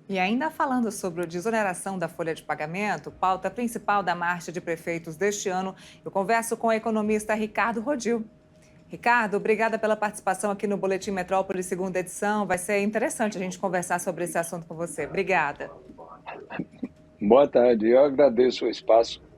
E ainda falando sobre a desoneração da folha de pagamento, pauta principal da Marcha de Prefeitos deste ano, eu converso com o economista Ricardo Rodil. Ricardo, obrigada pela participação aqui no Boletim Metrópole, segunda edição. Vai ser interessante a gente conversar sobre esse assunto com você. Obrigada. Boa tarde, eu agradeço o espaço.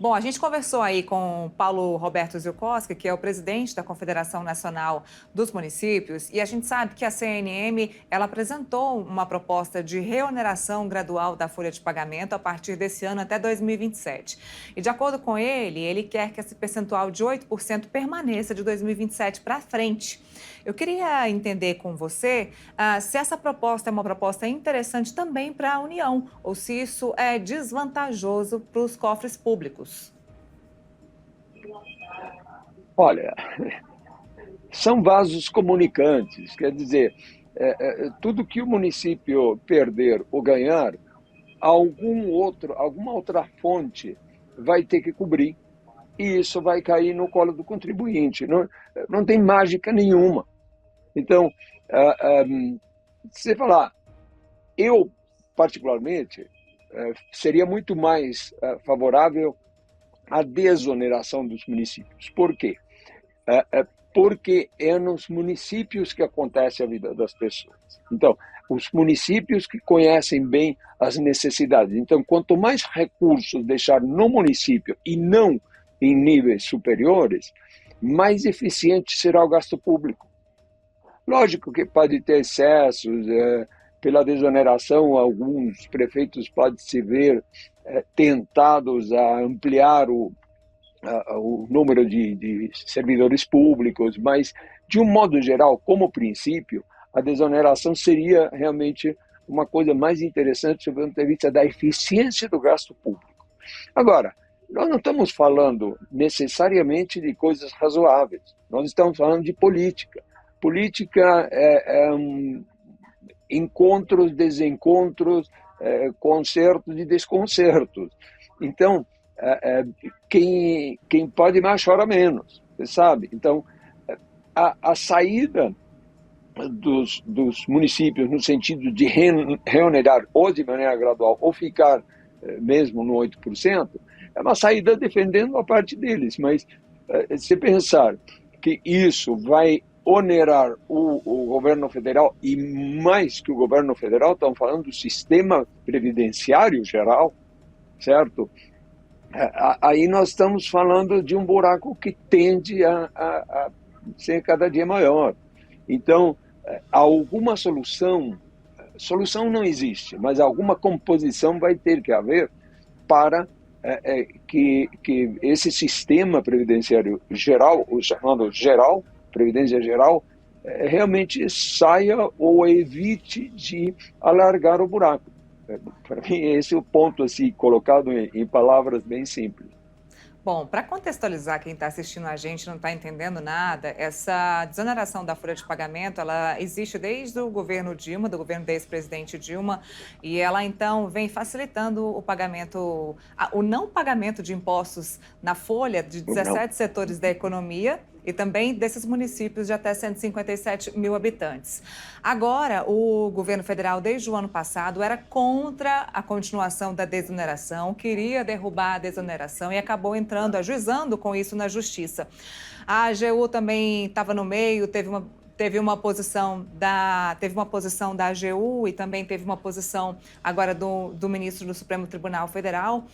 Bom, a gente conversou aí com o Paulo Roberto Zielkowski, que é o presidente da Confederação Nacional dos Municípios, e a gente sabe que a CNM, ela apresentou uma proposta de reoneração gradual da folha de pagamento a partir desse ano até 2027. E de acordo com ele, ele quer que esse percentual de 8% permaneça de 2027 para frente. Eu queria entender com você se essa proposta é uma proposta interessante também para a União, ou se isso é desvantajoso para os cofres públicos. Olha, são vasos comunicantes, quer dizer, tudo que o município perder ou ganhar, alguma outra fonte vai ter que cobrir, e isso vai cair no colo do contribuinte. Não tem mágica nenhuma. Então, se você falar, eu, particularmente, seria muito mais favorável à desoneração dos municípios. Por quê? Porque é nos municípios que acontece a vida das pessoas. Então, os municípios que conhecem bem as necessidades. Então, quanto mais recursos deixar no município e não em níveis superiores, mais eficiente será o gasto público. Lógico que pode ter excessos, pela desoneração, alguns prefeitos podem se ver tentados a ampliar o número de servidores públicos, mas, de um modo geral, como princípio, a desoneração seria realmente uma coisa mais interessante do ponto de vista da eficiência do gasto público. Agora, nós não estamos falando necessariamente de coisas razoáveis, nós estamos falando de política. Política encontros, desencontros, concertos e desconcertos. Então, quem pode mais chora menos, você sabe? Então, a saída dos municípios no sentido de reonerar ou de maneira gradual ou ficar mesmo no 8%, é uma saída defendendo a parte deles, mas se pensar que isso vai onerar o governo federal e mais que o governo federal, estamos falando do sistema previdenciário geral, certo? Aí nós estamos falando de um buraco que tende a ser cada dia maior. Então, alguma solução não existe, mas alguma composição vai ter que haver para que esse sistema previdenciário geral, o chamado geral, Previdência Geral, realmente saia ou evite de alargar o buraco. Para mim, esse é o ponto, assim, colocado em palavras bem simples. Bom, para contextualizar quem está assistindo a gente não está entendendo nada, essa desoneração da folha de pagamento, ela existe desde o governo Dilma, do governo da ex-presidente Dilma, e ela então vem facilitando o pagamento, o não pagamento de impostos na folha de Não. 17 setores da economia e também desses municípios de até 157 mil habitantes. Agora, o governo federal, desde o ano passado, era contra a continuação da desoneração, queria derrubar a desoneração e acabou entrando, ajuizando com isso na justiça. A AGU também estava no meio, teve uma posição da AGU e também teve uma posição agora do ministro do Supremo Tribunal Federal.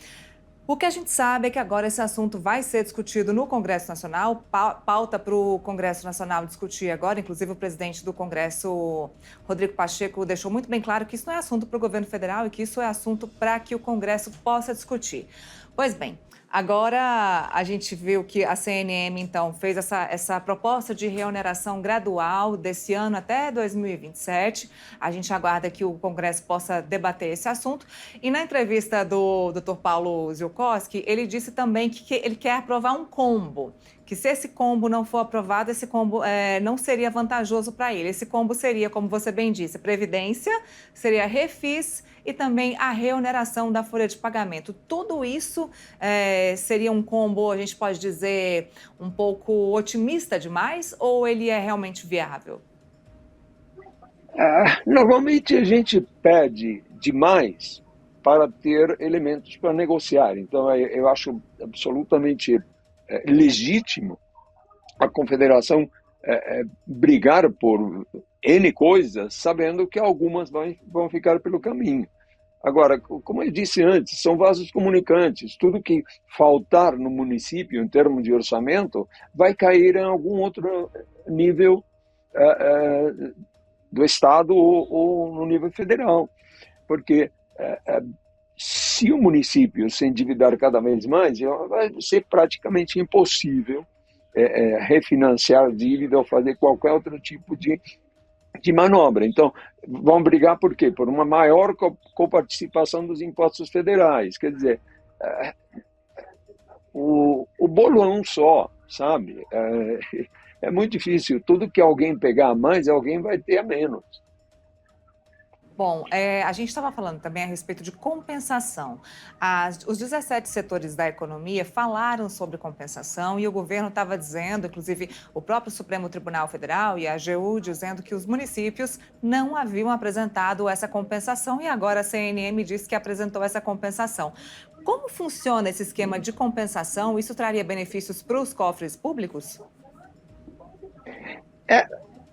O que a gente sabe é que agora esse assunto vai ser discutido no Congresso Nacional, pauta para o Congresso Nacional discutir agora, inclusive o presidente do Congresso, Rodrigo Pacheco, deixou muito bem claro que isso não é assunto para o governo federal e que isso é assunto para que o Congresso possa discutir. Pois bem, agora a gente viu que a CNM, então, fez essa proposta de reoneração gradual desse ano até 2027. A gente aguarda que o Congresso possa debater esse assunto. E na entrevista do Dr. Paulo Zielkowski, ele disse também que ele quer aprovar um combo, que se esse combo não for aprovado, esse combo não seria vantajoso para ele. Esse combo seria, como você bem disse, Previdência, seria Refis e também a reoneração da folha de pagamento. Tudo isso seria um combo, a gente pode dizer, um pouco otimista demais ou ele é realmente viável? Normalmente a gente pede demais para ter elementos para negociar. Então, eu acho absolutamente legítimo a confederação brigar por N coisas, sabendo que algumas vão ficar pelo caminho. Agora, como eu disse antes, são vasos comunicantes. Tudo que faltar no município em termos de orçamento vai cair em algum outro nível do Estado ou no nível federal. Porque se o município se endividar cada vez mais, vai ser praticamente impossível refinanciar dívida ou fazer qualquer outro tipo de manobra. Então, vão brigar por quê? Por uma maior coparticipação dos impostos federais. Quer dizer, o bolo é um só, sabe? É muito difícil. Tudo que alguém pegar a mais, alguém vai ter a menos. Bom, a gente estava falando também a respeito de compensação. Os 17 setores da economia falaram sobre compensação e o governo estava dizendo, inclusive o próprio Supremo Tribunal Federal e a AGU, dizendo que os municípios não haviam apresentado essa compensação e agora a CNM diz que apresentou essa compensação. Como funciona esse esquema de compensação? Isso traria benefícios para os cofres públicos?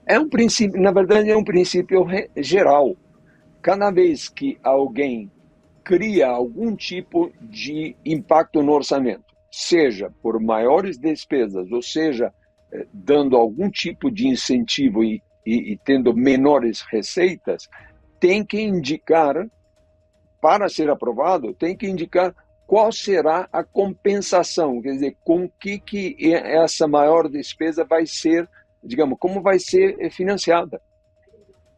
É um princípio, na verdade, é um princípio geral. Cada vez que alguém cria algum tipo de impacto no orçamento, seja por maiores despesas, ou seja, dando algum tipo de incentivo e tendo menores receitas, tem que indicar, para ser aprovado, tem que indicar qual será a compensação, quer dizer, com que essa maior despesa vai ser, digamos, como vai ser financiada,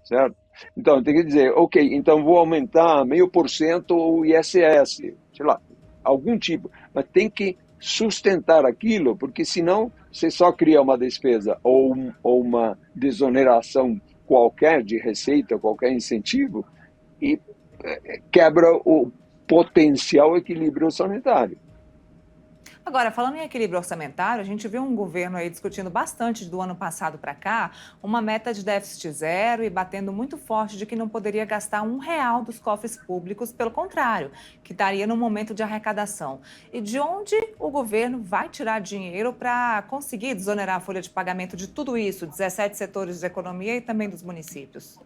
certo? Então, tem que dizer, ok, então vou aumentar 0,5% o ISS, sei lá, algum tipo, mas tem que sustentar aquilo, porque senão você só cria uma despesa ou uma desoneração qualquer de receita, qualquer incentivo, e quebra o potencial equilíbrio orçamentário. Agora, falando em equilíbrio orçamentário, a gente viu um governo aí discutindo bastante do ano passado para cá, uma meta de déficit zero e batendo muito forte de que não poderia gastar R$ 1 dos cofres públicos, pelo contrário, que estaria no momento de arrecadação. E de onde o governo vai tirar dinheiro para conseguir desonerar a folha de pagamento de tudo isso, 17 setores de economia e também dos municípios?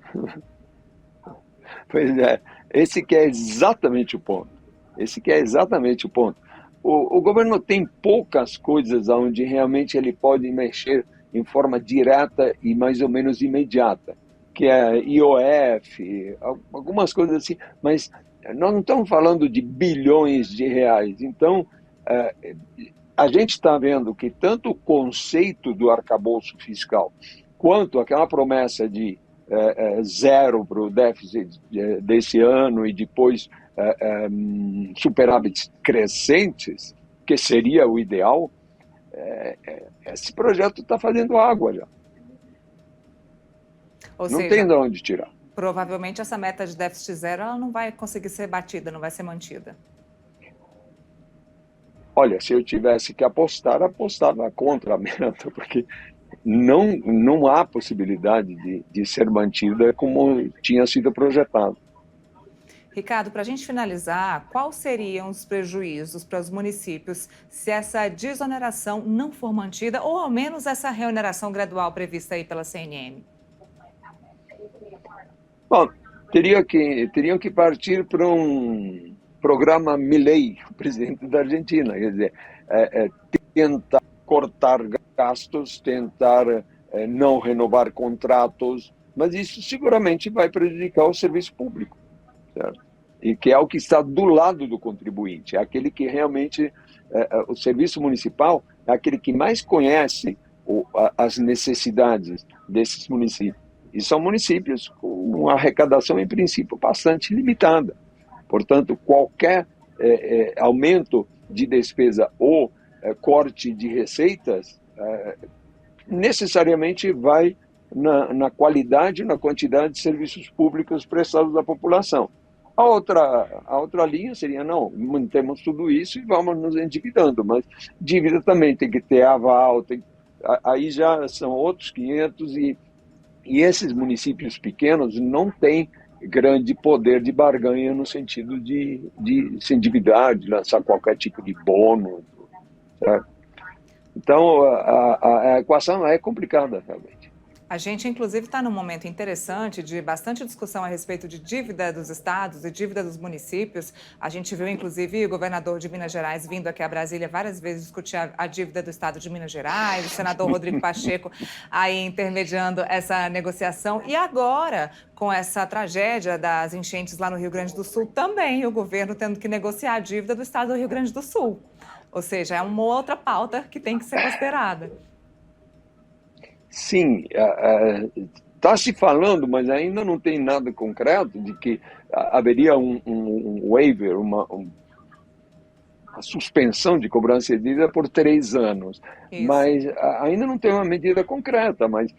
Pois é, esse que é exatamente o ponto. Esse que é exatamente o ponto. O governo tem poucas coisas onde realmente ele pode mexer em forma direta e mais ou menos imediata, que é IOF, algumas coisas assim, mas nós não estamos falando de bilhões de reais. Então, a gente está vendo que tanto o conceito do arcabouço fiscal, quanto aquela promessa de zero para o déficit desse ano e depois superávites crescentes, que seria o ideal, esse projeto está fazendo água já. Ou Não seja, tem de onde tirar. provavelmente essa meta de déficit zero ela não vai conseguir ser batida, não vai ser mantida. Olha, se eu tivesse que apostar, apostava contra a meta, porque não há possibilidade de ser mantida como tinha sido projetado. Ricardo, para a gente finalizar, quais seriam os prejuízos para os municípios se essa desoneração não for mantida, ou ao menos essa reoneração gradual prevista aí pela CNM? Bom, teriam que partir para um programa Milei, o presidente da Argentina, quer dizer, tentar cortar gastos, tentar não renovar contratos, mas isso seguramente vai prejudicar o serviço público, certo? E que é o que está do lado do contribuinte, é aquele que realmente, o serviço municipal é aquele que mais conhece as necessidades desses municípios. E são municípios com uma arrecadação, em princípio, bastante limitada. Portanto, qualquer aumento de despesa ou corte de receitas necessariamente vai na qualidade e na quantidade de serviços públicos prestados à população. A outra linha seria, não, mantemos tudo isso e vamos nos endividando, mas dívida também tem que ter aval, aí já são outros 500 e E esses municípios pequenos não têm grande poder de barganha no sentido de se endividar, de lançar qualquer tipo de bônus, certo? Então, a equação é complicada, realmente. A gente, inclusive, está num momento interessante de bastante discussão a respeito de dívida dos estados e dívida dos municípios. A gente viu, inclusive, o governador de Minas Gerais vindo aqui a Brasília várias vezes discutir a dívida do estado de Minas Gerais, o senador Rodrigo Pacheco aí intermediando essa negociação. E agora, com essa tragédia das enchentes lá no Rio Grande do Sul, também o governo tendo que negociar a dívida do estado do Rio Grande do Sul. Ou seja, é uma outra pauta que tem que ser considerada. Sim, está se falando, mas ainda não tem nada concreto de que haveria um waiver, uma suspensão de cobrança de dívida por 3 anos. Isso. Mas ainda não tem uma medida concreta, mas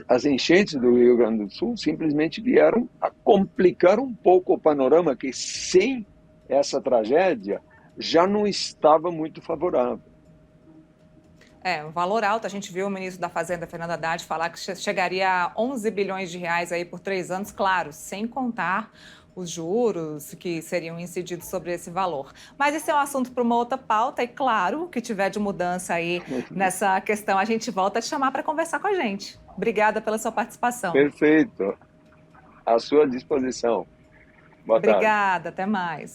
as enchentes do Rio Grande do Sul simplesmente vieram a complicar um pouco o panorama que, sem essa tragédia, já não estava muito favorável. Um valor alto. A gente viu o ministro da Fazenda, Fernando Haddad, falar que chegaria a 11 bilhões de reais aí por 3 anos, claro, sem contar os juros que seriam incididos sobre esse valor. Mas esse é um assunto para uma outra pauta e, claro, o que tiver de mudança aí nessa questão, a gente volta a te chamar para conversar com a gente. Obrigada pela sua participação. Perfeito. À sua disposição. Boa tarde. Obrigada, até mais.